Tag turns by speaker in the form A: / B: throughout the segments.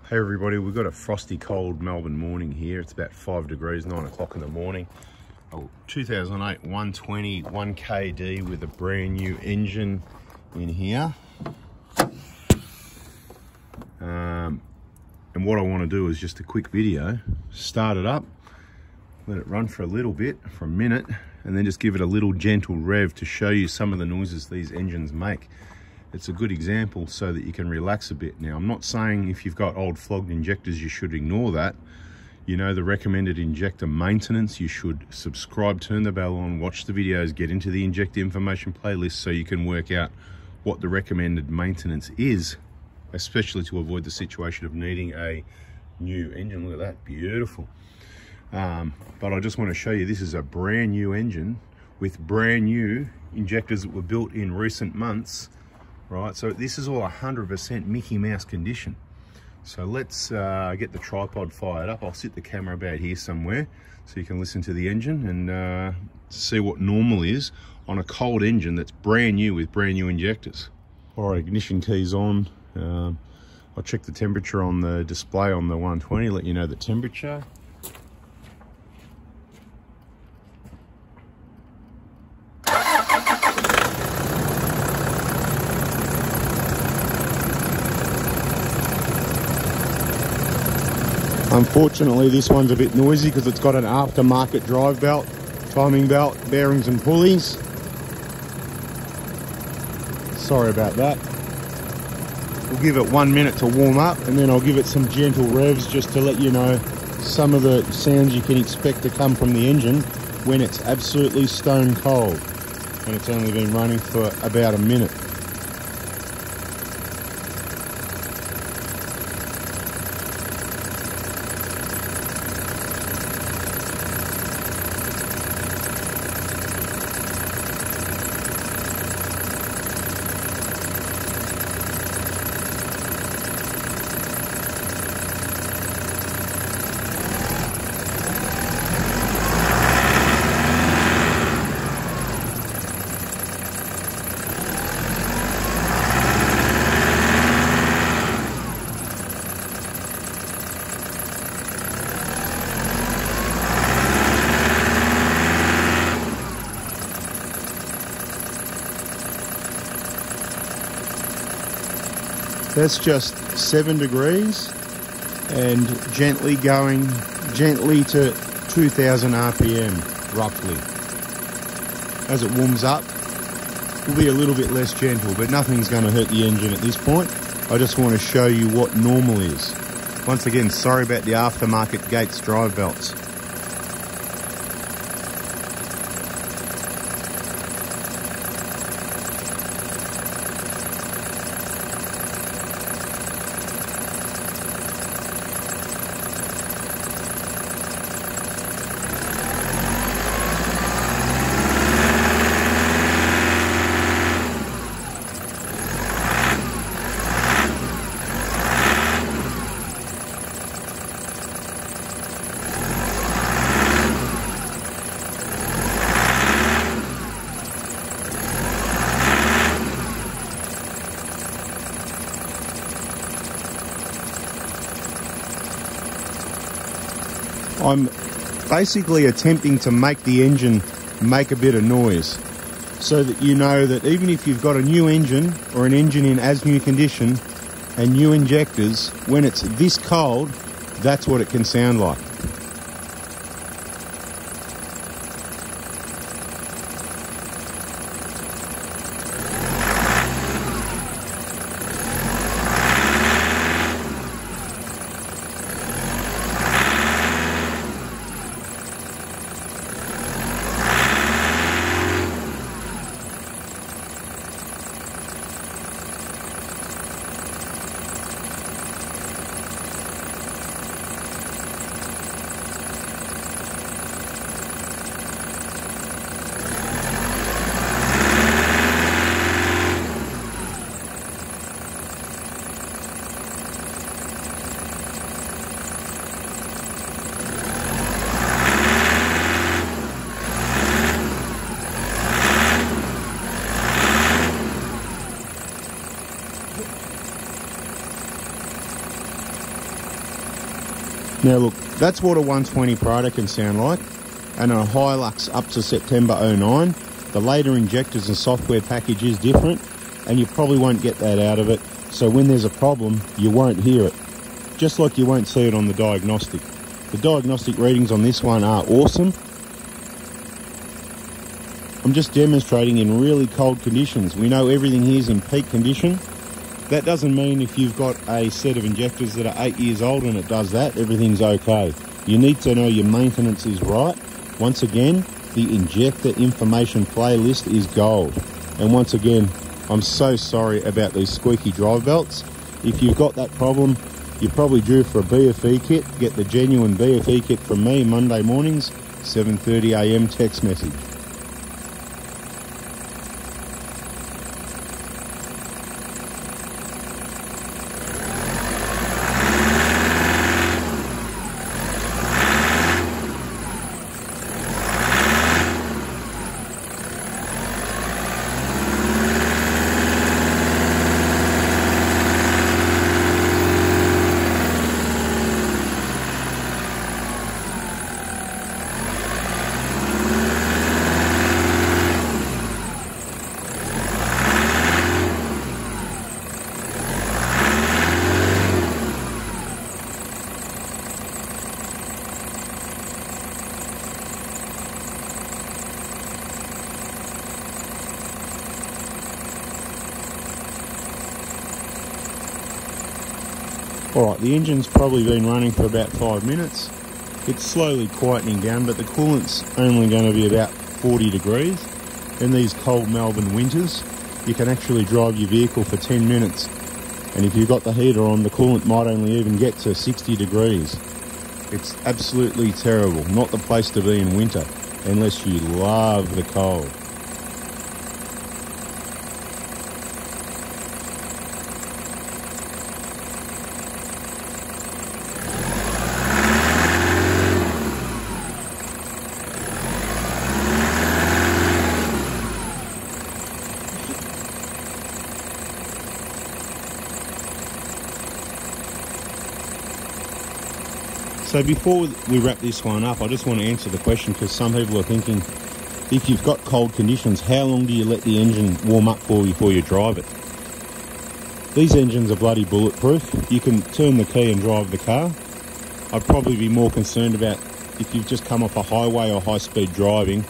A: Hey everybody, we've got a frosty cold Melbourne morning here. It's about 5 degrees, 9 o'clock in the morning. 2008 120 1KD with a brand new engine in here. And what I want to do is just a quick video. Start it up, let it run for a little bit, for a minute, and then just give it a little gentle rev to show you some of the noises these engines make. It's a good example so that you can relax a bit. Now, I'm not saying if you've got old flogged injectors, you should ignore that. You know the recommended injector maintenance. You should subscribe, turn the bell on, watch the videos, get into the injector information playlist so you can work out what the recommended maintenance is, especially to avoid the situation of needing a new engine. Look at that, beautiful. But I just want to show you, this is a brand new engine with brand new injectors that were built in recent months. Right, so this is all 100% Mickey Mouse condition. So let's get the tripod fired up. I'll sit the camera about here somewhere so you can listen to the engine and see what normal is on a cold engine that's brand new with brand new injectors. All right, ignition key's on. I'll check the temperature on the display on the 120, let you know the temperature. Unfortunately, this one's a bit noisy because it's got an aftermarket drive belt, timing belt, bearings and pulleys. Sorry about that. We'll give it 1 minute to warm up and then I'll give it some gentle revs just to let you know some of the sounds you can expect to come from the engine when it's absolutely stone cold and it's only been running for about a minute. That's just 7 degrees and gently going to 2000 RPM roughly. As it warms up, will be a little bit less gentle, but nothing's going to hurt the engine at this point. I just want to show you what normal is. Once again, sorry about the aftermarket Gates drive belts. I'm basically attempting to make the engine make a bit of noise so that you know that even if you've got a new engine or an engine in as new condition and new injectors, when it's this cold, that's what it can sound like. Now look, that's what a 120 Prado can sound like, and a Hilux up to September 09. The later injectors and software package is different, and you probably won't get that out of it. So when there's a problem, you won't hear it. Just like you won't see it on the diagnostic. The diagnostic readings on this one are awesome. I'm just demonstrating in really cold conditions. We know everything here is in peak condition. That doesn't mean if you've got a set of injectors that are 8 years old and it does that, everything's okay. You need to know your maintenance is right. Once again, the injector information playlist is gold. And once again, I'm so sorry about these squeaky drive belts. If you've got that problem, you're probably due for a BFE kit. Get the genuine BFE kit from me Monday mornings, 7:30 AM text message. Alright, the engine's probably been running for about 5 minutes. It's slowly quietening down, but the coolant's only going to be about 40 degrees. In these cold Melbourne winters, you can actually drive your vehicle for 10 minutes. And if you've got the heater on, the coolant might only even get to 60 degrees. It's absolutely terrible. Not the place to be in winter, unless you love the cold. So before we wrap this one up, I just want to answer the question, because some people are thinking, if you've got cold conditions, how long do you let the engine warm up for before you drive it? These engines are bloody bulletproof. You can turn the key and drive the car. I'd probably be more concerned about if you've just come off a highway or high-speed driving,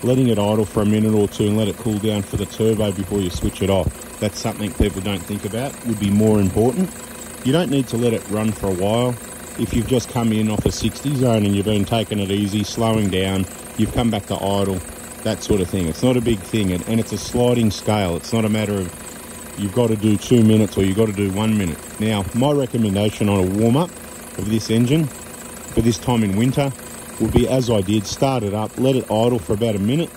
A: letting it idle for a minute or two and let it cool down for the turbo before you switch it off. That's something people don't think about, would be more important. You don't need to let it run for a while. If you've just come in off a 60 zone and you've been taking it easy, slowing down, you've come back to idle, that sort of thing. It's not a big thing, and it's a sliding scale. It's not a matter of you've got to do 2 minutes or you've got to do 1 minute. Now, my recommendation on a warm-up of this engine for this time in winter would be, as I did, start it up, let it idle for about a minute.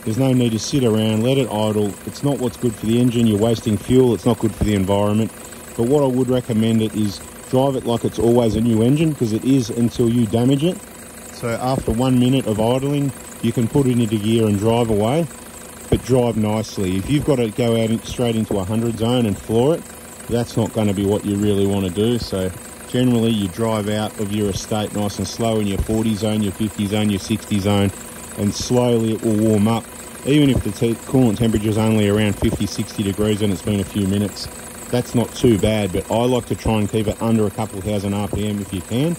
A: There's no need to sit around, let it idle. It's not what's good for the engine. You're wasting fuel. It's not good for the environment. But what I would recommend it is drive it like it's always a new engine, because it is until you damage it. So after 1 minute of idling, you can put it into gear and drive away, but drive nicely. If you've got to go out straight into a 100 zone and floor it, that's not going to be what you really want to do. So generally you drive out of your estate nice and slow in your 40 zone, your 50 zone, your 60 zone, and slowly it will warm up. Even if the coolant temperature is only around 50, 60 degrees and it's been a few minutes, that's not too bad. But I like to try and keep it under a couple thousand RPM if you can.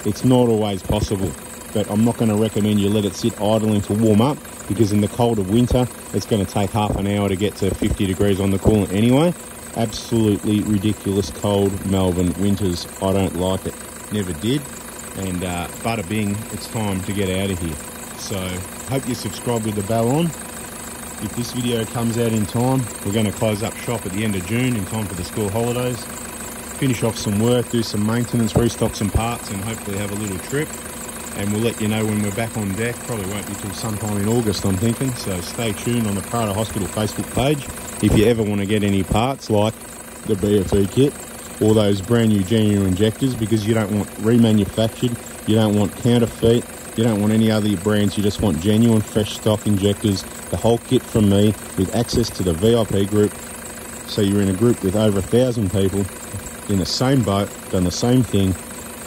A: It's not always possible, but I'm not going to recommend you let it sit idling to warm up, because in the cold of winter, it's going to take half an hour to get to 50 degrees on the coolant anyway. Absolutely ridiculous cold Melbourne winters. I don't like it. Never did. And bada bing, it's time to get out of here. So hope you subscribe with the bell on. If this video comes out in time, we're going to close up shop at the end of June in time for the school holidays. Finish off some work, do some maintenance, restock some parts, and hopefully have a little trip. And we'll let you know when we're back on deck. Probably won't be till sometime in August, I'm thinking. So stay tuned on the Prado Hospital Facebook page if you ever want to get any parts like the BFE kit or those brand new genuine injectors, because you don't want remanufactured, you don't want counterfeit, you don't want any other brands, you just want genuine fresh stock injectors, the whole kit from me, with access to the VIP group. So you're in a group with over 1,000 people in the same boat, done the same thing,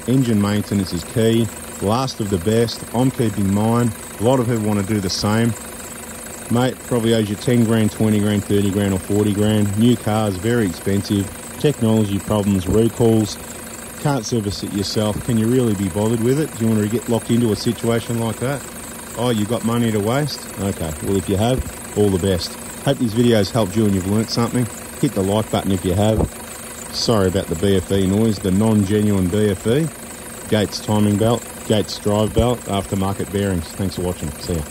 A: engine maintenance is key. Last of the best. I'm keeping mine. A lot of people want to do the same. Mate, probably owes you 10 grand, 20 grand, 30 grand or 40 grand. New cars, very expensive. Technology problems, recalls. Can't service it yourself. Can you really be bothered with it? Do you want to get locked into a situation like that? Oh, you got money to waste? Okay, well if you have, all the best. Hope these videos helped you and you've learnt something. Hit the like button if you have. Sorry about the BFE noise, the non-genuine BFE. Gates timing belt, Gates drive belt, aftermarket bearings. Thanks for watching, see ya.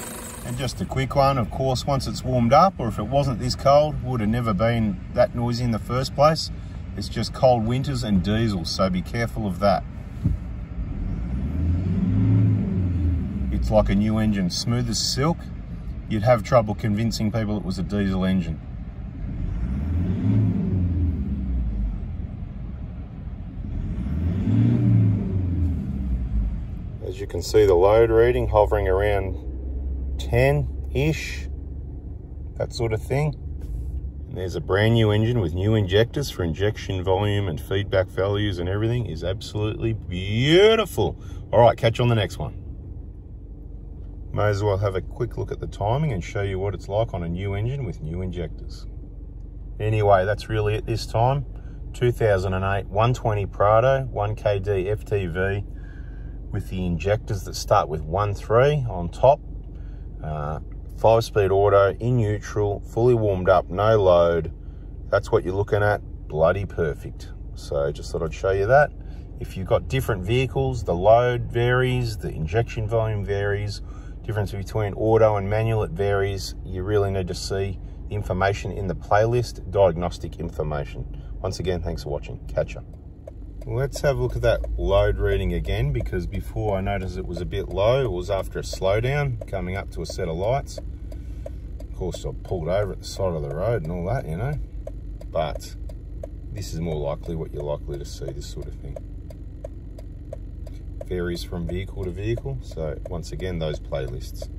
A: And just a quick one, of course, once it's warmed up, or if it wasn't this cold, would have never been that noisy in the first place. It's just cold winters and diesel, so be careful of that. It's like a new engine, smooth as silk. You'd have trouble convincing people it was a diesel engine. As you can see, the load reading hovering around 10-ish, that sort of thing. And there's a brand new engine with new injectors for injection volume and feedback values and everything. Is absolutely beautiful. All right, catch you on the next one. May as well have a quick look at the timing and show you what it's like on a new engine with new injectors. Anyway, that's really it this time. 2008 120 Prado 1KD FTV with the injectors that start with 1.3 on top. 5-speed auto, in neutral, fully warmed up, no load. That's what you're looking at, bloody perfect. So just thought I'd show you that. If you've got different vehicles, the load varies, the injection volume varies, difference between auto and manual, it varies. You really need to see the information in the playlist, diagnostic information. Once again, thanks for watching, catch ya. Let's have a look at that load reading again, because before I noticed it was a bit low. It was after a slowdown coming up to a set of lights. Of course, I pulled over at the side of the road and all that, you know, but this is more likely what you're likely to see, this sort of thing. Varies from vehicle to vehicle, so once again, those playlists.